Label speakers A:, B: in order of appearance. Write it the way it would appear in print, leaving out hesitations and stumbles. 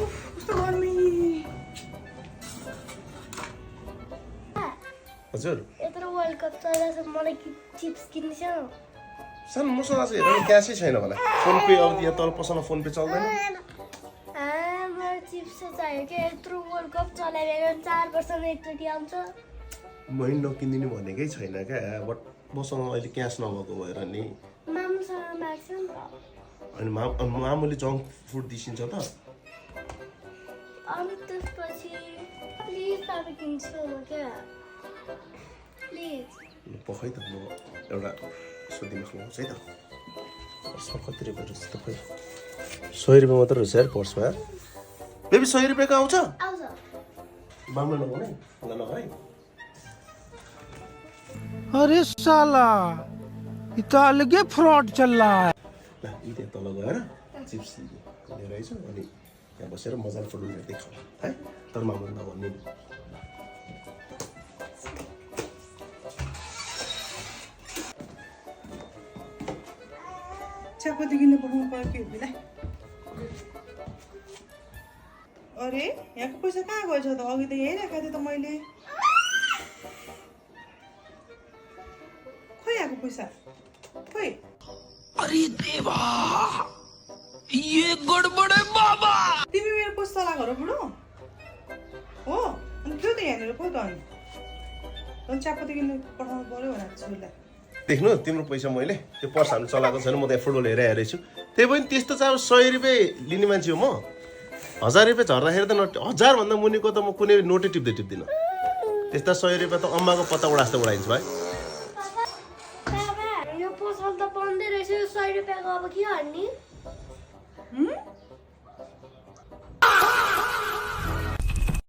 A: कस्तो गर्मी
B: हजुर
C: यत्रो वर्ल्ड कप चलिरहेछ मलाई चिप्स किन्नु छ
B: सन मसँग आज हेर्नु क्यासै छैन होला फोन पे अब यहाँ तल पसलमा फोन पे चल्दैन
C: मलाई चिप्स चाहियो कि यत्रो वर्ल्ड कप चलाइरहेको 4 वर्षमा एकचोटि आउँछ
B: मैले नकिनिदिनु भनेकै छैन क्या बट मसँग अहिले क्यास नभएको भएर नि
C: मामुसँग माग्छ नि त
B: अनि मामुले जङ्क फुड दिसिन्छ त
C: अनि त्यसपछि प्लिज तपाईँ किन्छु म क्या प्लिज
B: पखै त म एउटा सोधिमा खुवाउँछ है त पर्समा कति रुपियाँ रहेछ त खोइ 100 रुपियाँ मात्र रहेछ यार पर्समा बेबी 100 रुपियाँको आउँछ
C: आउँछ
B: मामुले लगाउने ल लगा है
A: अरे साला ये तो अलग ही फ्रॉड चल रहा है
B: ल यी त्यहाँ तल गएर चिप्स लिएर आइछ अनि यहाँ बसेर मजाले फोटो हेर्दै खाऊ है तर मामुले नभन्नु नि
A: चियापत्ती किन्नु पठाउनु पर्यो कि हुँदैन अरे यहाँको पैसा कहाँ गएछ त अघि त यही राखेको थिएँ त मैले खोइ यहाँको पैसा खोइ
D: अरे देवा ये गड़बड़ है बाबा
A: तिमी मेरो पैसा चलाएको हो बुढो हो अनि थियो त यहाँनिर खोइ त अनि चियापत्ती किन्नु पठाउनु पर्यो भनेर छोरीलाई
B: देख्नु तिम्रो पैसा मैले त्यो पर्स हाल्नु चलाएको छैन म त फुटबल हेरेर हेरेछु त्यही पनि त्यस्तो चाहिँ अब 100 रुपियाँ लिने मान्छे हो म 1000 रुपियाँ झर्दाखेरि त 1000 भन्दा मुनिको त म कुनै नोटै टिप्दिनँ त्यस्ता 100 रुपियाँ त अम्माको पत्ता उडास्दै उडाइन्छ भाइ
C: बाबा यो पसल त बन्दै रहेछ 100 रुपियाँको अब के गर्ने